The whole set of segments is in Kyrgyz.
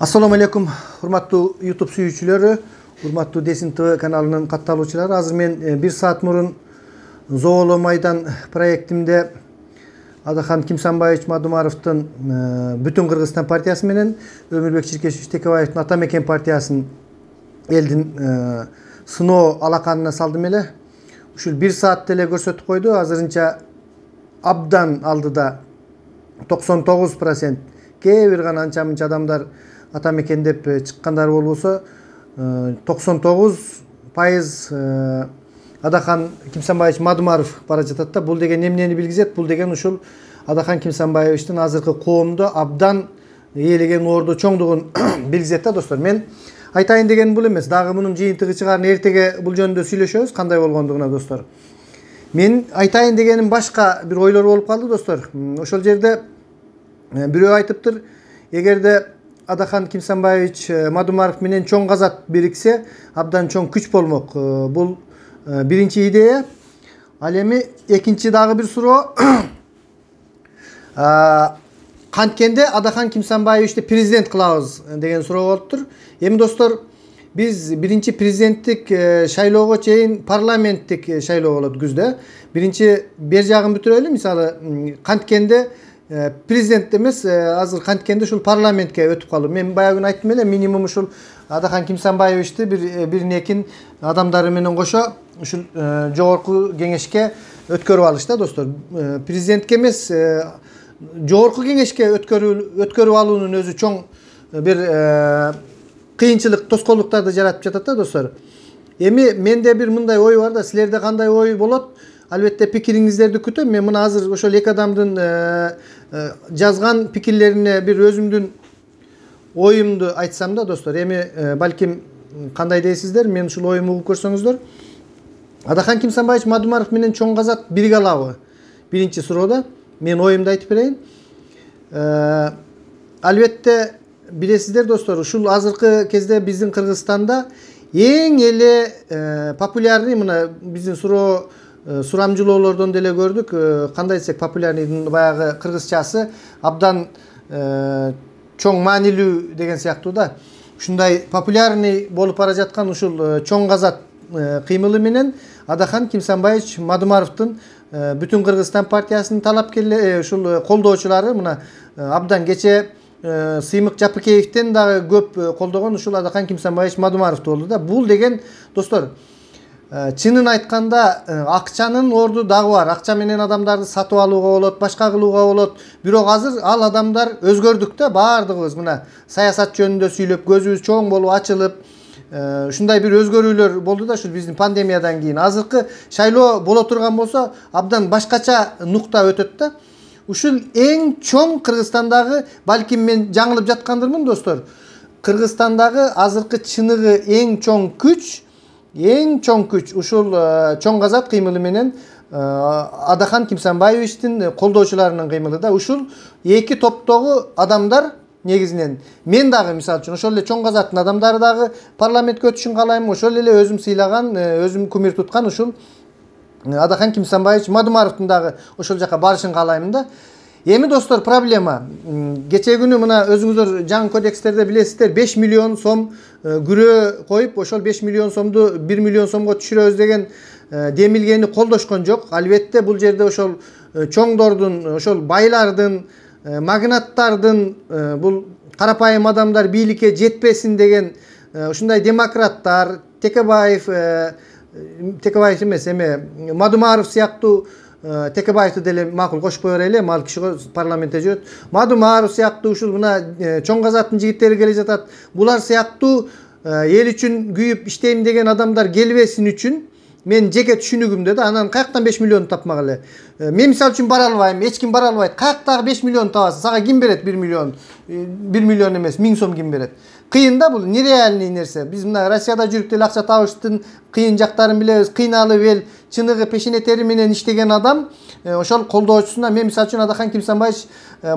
Assalamu alaikum, hurmatlı YouTube suyucuları, hurmatlı Desin TV kanalının kattalıçıları. Hazır men 1 saat murun Zoolo Maydan proyektimde Adakan Kimsanbayevich Madumarov'tun bütün Kırgızistan partiyası menen Ömürbek Çirkешевич Текебаевдин Атамекен партиясын элдин сыноо алаканына салдым эле. Ушул 1 saat деле көрсөтүп койду. Азырынча абдан алдыда 99%. Кээ бир гана анча мынча адамдар Атамекен деп чыккандар болбосо 99% Adakan Kimsanbayevich Madumаров бара жатат да. Бул деген эмнени билгизет? Бул деген ушул Adakan Kimsanbayevичтин азыркы коомдо абдан ээлеген орду чоңдугун билгизет да достор. Мен айтайын деген бул эмес. Дагы мунун жыйынтыгы чыгарын эртеге бул жөнүндө сүйлөшөбүз, кандай болгондугуна достор. Мен айтайын дегеним башка бир ойлор болуп калды достор. Ошол жерде бирөө айтыптыр, эгерде Adakan Kimsanbayevich Madumаров менен чоң казат бириксе, абдан чоң күч болмок. Бул биринчи идея. Ал эми экинчи дагы бир суроо. Канткенде Adakan Kimsanbayevичти президент кылабыз деген суроо болуптур. Эми достор, биз биринчи президенттик шайлоого чейин парламенттик шайлоо болот күздө. Биринчи бер жагын бүтүрөлү. Мисалы, канткенде президент эмес, азыр канткенде ушул парламентке өтүп калуу. Мен баягы күнү айттым эле, минимум ушул Adakan Kimsanbayevичти бир экин адамдары менен кошо ушул жогорку кеңешке өткөрүп алыш да достор. Президентке эмес, жогорку кеңешке өткөрүп алуунун өзү чоң бир кыйынчылык, тоскоолдуктарды жаратып жатат да достор. Эми менде бир мындай ой бар да, силерде кандай ой болот? Албетте пикириңиздерди күтөм. Мен мына азыр ошол эки адамдын жазган пикирлерине бир өзүмдүн оюмду айтсам да достор. Эми балким кандай дейсиздер? Мен ушул оюмду угуп көрсөңүздөр. Adakan Kimsanbayevich Madumаров менен чоң казат бириге алабы? Биринчи суроодо мен оюмду айтып берейин. Албетте билесиздер достор, ушул азыркы кезде биздин Кыргызстанда эң эле популярный, мына биздин сурамжылоолордон деле көрдүк, кандай десек популярныйдын баягы кыргызчасы абдан чоң маанилүү деген сыяктуу да. Ушундай популярный болуп бара жаткан ушул чоң казат кыймылы менен Adakan Kimsanbayevich Madumаровдун бүтүн Кыргызстан партиясынын талапкерлери, ушул колдоочулары, мына абдан кече Сыймык Жапыкеевден дагы көп колдогон ушул Adakan Kimsanbayevich Madumаровду болду да. Бул деген достор, чынын айтканда акчанын орду дагы бар. Акча менен адамдарды сатып алууга болот, башка кылууга болот. Бирок азыр ал адамдар өзгөрдүк да, баардыгыбыз мына саясат жөнүндө сүйлөп, көзүбүз чоң болуп ачылып, ушундай бир өзгөрүүлөр болду да ушул биздин пандемиядан кийин. Азыркы шайлоо боло турган болсо, абдан башкача нукта өтөт да. Ушул эң чоң Кыргызстандагы, балким мен жаңылып жаткандырмын достор. Кыргызстандагы азыркы чыныгы эң чоң күч ушул чоң казат кыймылы менен Adakan Kimsanbayevичтин колдоочуларынын кыймылы да. Ушул эки топтогу адамдар негизинен мен дагы мисалы үчүн ошол эле чоң казаттын адамдары дагы парламентке өтүшүн каалайм. Ошол эле өзүм сыйлаган, өзүм кумир туткан ушул Adakan Kimsanbayevich Madумаровдун дагы ошол жака барышын каалайм да. Эми достор, проблема. Кече күнү мына өзүңүздөр жаңы кодекстерде билесиздер, 5 миллион сом күрөө коюп, ошол 5 миллион сомду 1 миллион сомго түшүрөбүз деген демилгени колдошкон жок. Албетте бул жерде ошол чоңдордун, ошол байлардын, магнаттардын, бул карапайым адамдар бийликке жетпесин деген ушундай демократтар, Текебаев эмес, эми Madумаров сыяктуу, Текебаевди деле макул кошуп кое берели, ал киши парламентте жүрөт. Madумаров сыяктуу ушул мына чоң казаттын жигиттери келе жатат. Булар сыяктуу эл үчүн күйүп иштейм деген адамдар келбесин үчүн мен жеке түшүнүгүмдө да, анан каяктан 5 миллион тапмак эле. Мен мисалы үчүн бара албайм, эч ким бара албайт. Каяктагы 5 миллион табасың? Сага ким берет 1 миллион? 1 миллион эмес, 1000 сом ким берет? Кыйын да, бул нереальный нерсе. Биз мына Россияда жүрүп деле акча табыштын кыйын жактарын билебиз. Кыйналып эл чыныгы пешене тери менен иштеген адам ошол колдоочусуна мен мисалы үчүн Adakan Kimsanbayevich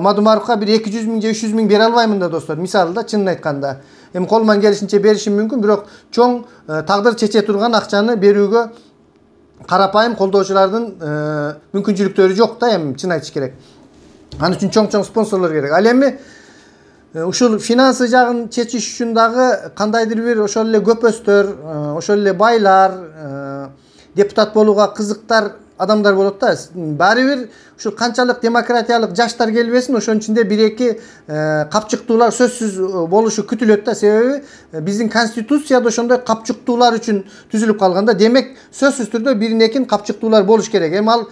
Madумаровго бир 200 000 же 300 000 бере албаймын да достор. Мисалы да, чынын айтканда. Эми колуман келишинче беришим мүмкүн, бирок чоң тагдыр чече турган акчаны берүүгө карапайым колдоочулардын мүмкүнчүлүктөрү жок да, эми чын айтыш керек. Аны үчүн чоң спонсорлор керек. Ал эми ушул финансы жагын чечиш үчүн дагы кандайдыр бир ошол эле көпөстөр, ошол эле байлар, депутат болууга кызыктар адамдар болот да. Баары бир ушул канчалык демократиялык жаштар келбесин, ошонун ичинде бир-эки капчыктуулар сөзсүз болушу күтүлөт да. Себеби биздин конституцияда ошондой капчыктуулар үчүн түзүлүп калган да. Демек сөзсүз түрдө биринекин капчыктуулар болуш керек. Эми ал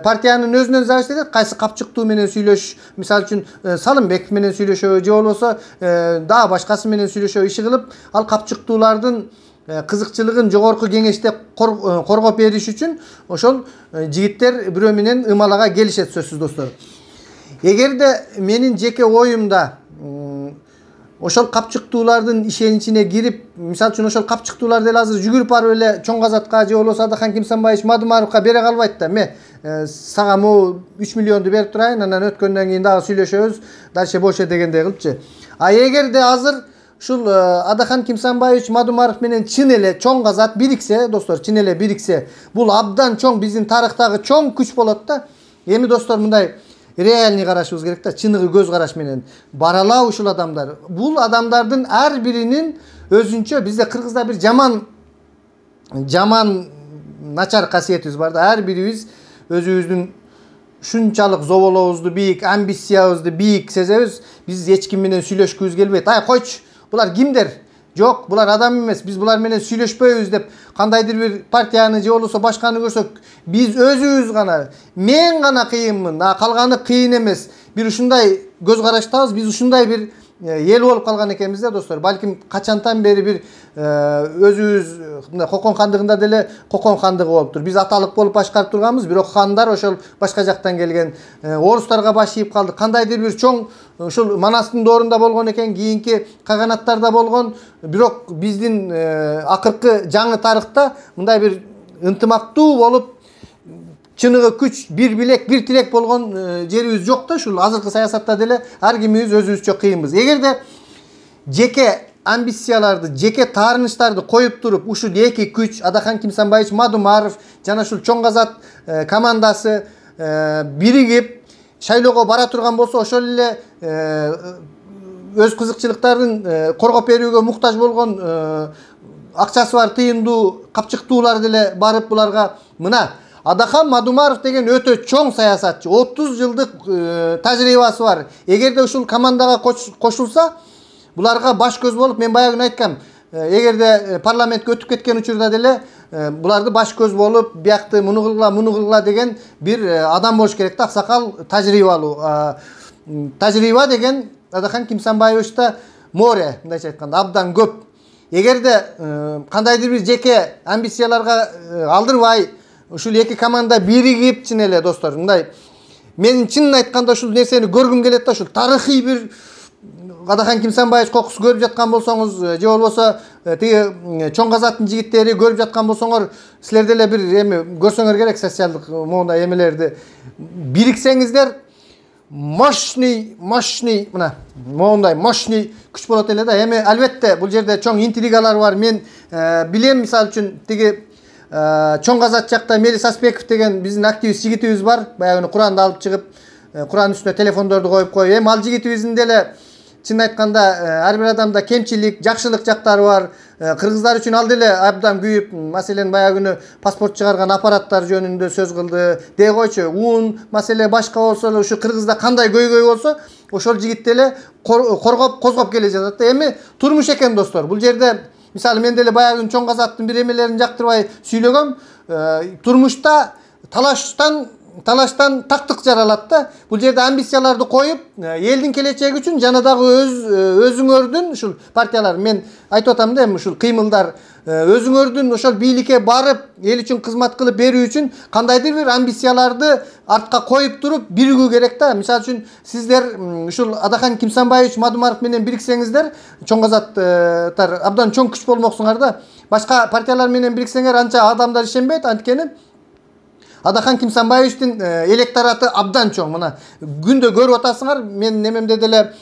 партиянын өзүнөн зависит этет, кайсы капчыктуу менен сүйлөш, мисалы үчүн Салымбеков менен сүйлөшөбү, же болбосо дагы башкасы менен сүйлөшөбү, иши кылып ал капчыктуулардын кызыкчылыгын жогорку кеңеште коргоп бериш үчүн ошол жигиттер бирөө менен ымалага келишет сөзсүз достор. Эгерде менин жеке оюмда ошол капчыктуулардын ишеничине кирип, мисалы үчүн ошол капчыктуулар деле азыр жүгүрүп барып эле Чоң Казатка же болбосо Адахан Кимсанбаевич Мадумаровго бере калбайт да. Ме сага могу 3 миллионду берип турайын, анан өткөндөн кийин дагы сүйлөшөбүз, дальше боше дегендей кылыпчы. А эгерде азыр ушул Адахан Кимсанбаевич Мадумаров менен чын эле Чоң Казат бириксе, достор, чын эле бириксе, бул абдан чоң, биздин тарыхтагы чоң күч болот да. Эми достор, мындай реальный карашыбыз керек да, чыныгы көз караш менен. Барала ушул адамдар. Бул адамдардын ар биринин өзүнчө, бизде кыргызда бир жаман начар касиетибиз бар да. Ар бирибиз өзүбүздүн ушунчалык зоболообузду бийик, амбициябызды бийик сезебиз. Биз эч ким менен сүйлөшкүбүз келбейт. Ай койчу, булар кимдер? Жок, булар адам эмес, биз булар менен сүйлөшпөйбүз деп кандайдыр бир партияны же болбосо башканы көрсөк, биз өзүбүз гана, мен гана кыйынмын, калганы кыйын эмес. Бир ушундай көз караштабыз, биз ушундай бир эл болуп калган экенбиз да, достор. Балким качантан бери бир өзүбүз мындай Кокон хандыгында деле Кокон хандыгы болуптур. Биз аталык болуп башкарып турганбыз, бирок хандар ошол башка жактан келген, орустарга баш ийип калды. Кандайдыр бир чоң ушул Манастын доорунда болгон экен, кийинки каганаттарда болгон, бирок биздин акыркы жаңы тарыхта мындай бир ынтымактуу болуп, чыныгы күч, бир билек, бир тилек болгон жерибиз жок да. Ушул азыркы саясатта деле ар кимибиз өзүбүзчө кыйынбыз. Эгерде жеке амбицияларды, жеке таарынычтарды коюп туруп, ушул эки күч, Адахан Кимсанбаевич Мадумаров жана ушул Чоң Казат командасы биригип шайлоого бара турган болсо, ошол эле өз кызыкчылыктарын коргоп берүүгө муктаж болгон акчасы бар тыйындуу капчыктуулар деле барып буларга, мына Адахан Мадумаров деген өтө чоң саясатчы, 30 жылдык тажрыйбасы бар. Эгерде ушул командага кошулса, буларга баш көз болуп, мен баягы айткам, эгерде парламентке өтүп кеткен учурда деле буларды баш көз болуп, биякты муну кылгыла деген бир адам болуш керек да, аксакал, тажрыйбалуу. Тажрыйба деген Адахан Кимсанбаевичте море, мындайча айтканда, абдан көп. Эгерде кандайдыр бир жеке амбицияларга алдырбай, ушул эки команда биригип, чын эле достор, мындай мен чынын айтканда ушул нерсени көргүм келет да, ушул тарыхый бир Адахан Кимсанбаевич кокусу көрүп жаткан болсоңуз, же болбосо тиги Чоң Казаттын жигиттери көрүп жаткан болсоңор, силер деле бир эми көрсөңөр керек социалдык моундай эмелерди. Бириксеңиздер, мощный, мына моундай мощный күч болот эле да. Эми албетте бул жерде чоң интригалар бар. Мен билем, мисалы үчүн тиги Чоң Казат жакта Мелис Аспеков деген биздин активист жигитибиз бар. Баягы Куранды алып чыгып, Курандын үстүнө телефондорду коюп коюп. Эми ал жигитибиздин деле чын айтканда ар бир адамда кемчилик, жакшылык жактары бар. Кыргыздар үчүн ал деле абдан күйүп, маселен баягы паспорт чыгарган аппараттар жөнүндө сөз кылды. Дей койчу, уун маселе башка болсо эле, ушу Кыргызда кандай көйгөй болсо, ошол жигит деле козгоп келе жатат. Эми турмуш экен достор. Бул жерде мисалы мен деле баягы Чоң Казаттын бир эмелерин жактырбай сүйлөгөм. Турмушта талаштан тактык жаралат да. Бул жерде амбицияларды коюп, элдин келечеги үчүн жана дагы өзүңөрдүн ушул партиялар, мен айтып атам да, ушул кыймылдар өзүңөрдүн ошол бийликке барып, эл үчүн кызмат кылып берүү үчүн кандайдыр бир амбицияларды артка коюп туруп биригүү керек да. Мисалы үчүн сиздер ушул Адахан Кимсанбаевич Мадумаров менен бириксеңиздер, Чоң Казаттар абдан чоң күч болмоксуңар да. Башка партиялар менен бириксеңер анча адамдар ишенбейт, анткени Адахан Кимсанбаевичтин электораты абдан чоң. Мына күндө көрүп атасыңар, мен немемде деле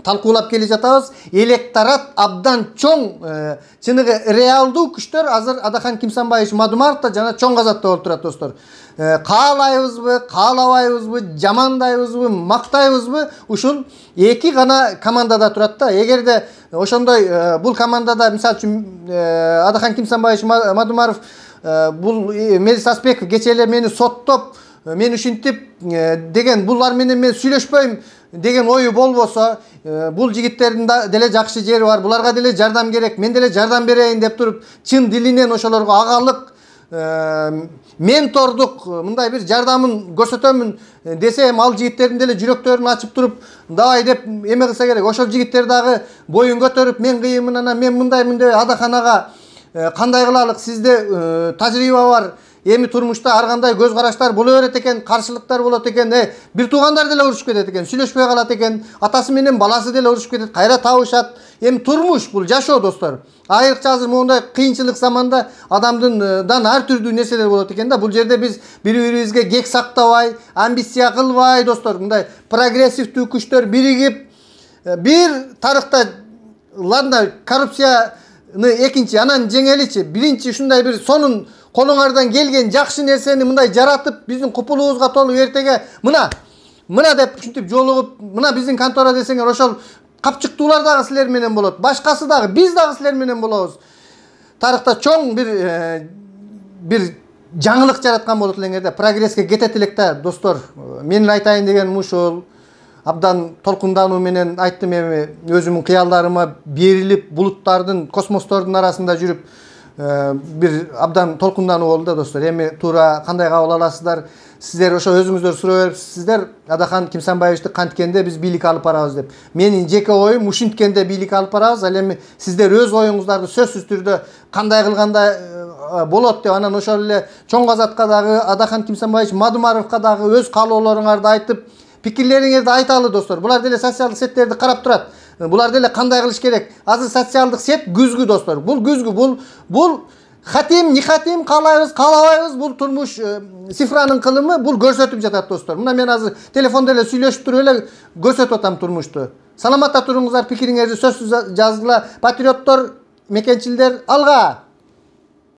талкуулап келе жатабыз. Электорат абдан чоң, чыныгы реалдуу күчтөр азыр Адахан Кимсанбаевич Мадумаровда жана чоң казатта болуп турат достор. Каалайбызбы, каалабайбызбы, жамандайбызбы, мактайбызбы, ушул эки гана командада турат да. Эгерде ошондой бул командада мисалы үчүн Адахан Кимсанбаевич Мадумаров бул Мелис Аспеков кечээ эле мени соттоп, мени ушинтип деген булар менен мен сүйлөшпөйм деген ою болбосо, бул жигиттердин деле жакшы жери бар, буларга деле жардам керек, мен деле жардам берейин деп туруп, чын дилинен ошолорго агалык, ментордук мындай бир жардамын көрсөтөмүн десе, ал жигиттердин деле жүрөктөрүн ачып туруп, давай деп эме кылса керек. Ошол жигиттер дагы боюн көтөрүп, мен кыйынмын, анан мен мындаймын деп Адахан ага кандай кылалык, сизде тажрыйба бар, эми турмушта ар кандай көз караштар боло берет экен, каршылыктар болот экен, бир туугандар деле урушуп кетет экен, сүйлөшпөй калат экен, атасы менен баласы деле урушуп кетет, кайра табышат. Эми турмуш бул жашоо достор. Айрыкча азыр мондай кыйынчылык заманда адамдан ар түрдүү нерселер болот экен да. Бул жерде биз бири-бирибизге кек сактабай, амбиция кылбай достор, мындай прогрессивдүү күчтөр биригип, бир тарыхта ладно коррупцияны экинчи, анан жеңеличи, биринчи ушундай бир сонун колуңардан келген жакшы нерсени мындай жаратып, биздин купулубузга толуп эртеге мына деп ушинтип жолугуп, мына биздин контора десеңер, ошол капчыктуулар дагы силер менен болот, башкасы дагы, биз дагы силер менен болобуз. Тарыхта чоң бир жаңылык жараткан болот элеңер да, прогресске кетет элек да достор. Менин айтайын дегеним ушул. Абдан толкундануу менен айттым, эми өзүмдүн кыялдарыма берилип, булуттардын, космостордун арасында жүрүп, бир абдан толкундануу болду да достор. Эми туура кандай кабыл аласыздар? Сиздер ошо өзүңүздөр суроо берипсиздер, Адахан Кимсанбаевичти канткенде биз бийликке алып барабыз деп. Менин жеке оюм ушинткенде бийликке алып барабыз. Ал эми сиздер өз оюңуздарды сөзсүз түрдө кандай кылганда болот деп, анан ошол эле чоң казатка дагы Адахан Кимсанбаевич Мадумаровго дагы өз каалоолоруңарды айтып, пикирлериңерди айталы достор. Булар деле социалдык сеттерди карап турат. Булар деле кандай кылыш керек? Азыр социалдык сет күзгү достор. Бул күзгү, бул хатим, не хатим, каалайбыз, каалабайбыз, бул турмуш цифранын кылымы, бул көрсөтүп жатат достор. Мына мен азыр телефондо эле сүйлөшүп туруп эле көрсөтүп атам турмушту. Саламатта туруңуздар, пикириңерди сөзсүз жазгыла. Патриоттор, мекенчилдер, алга!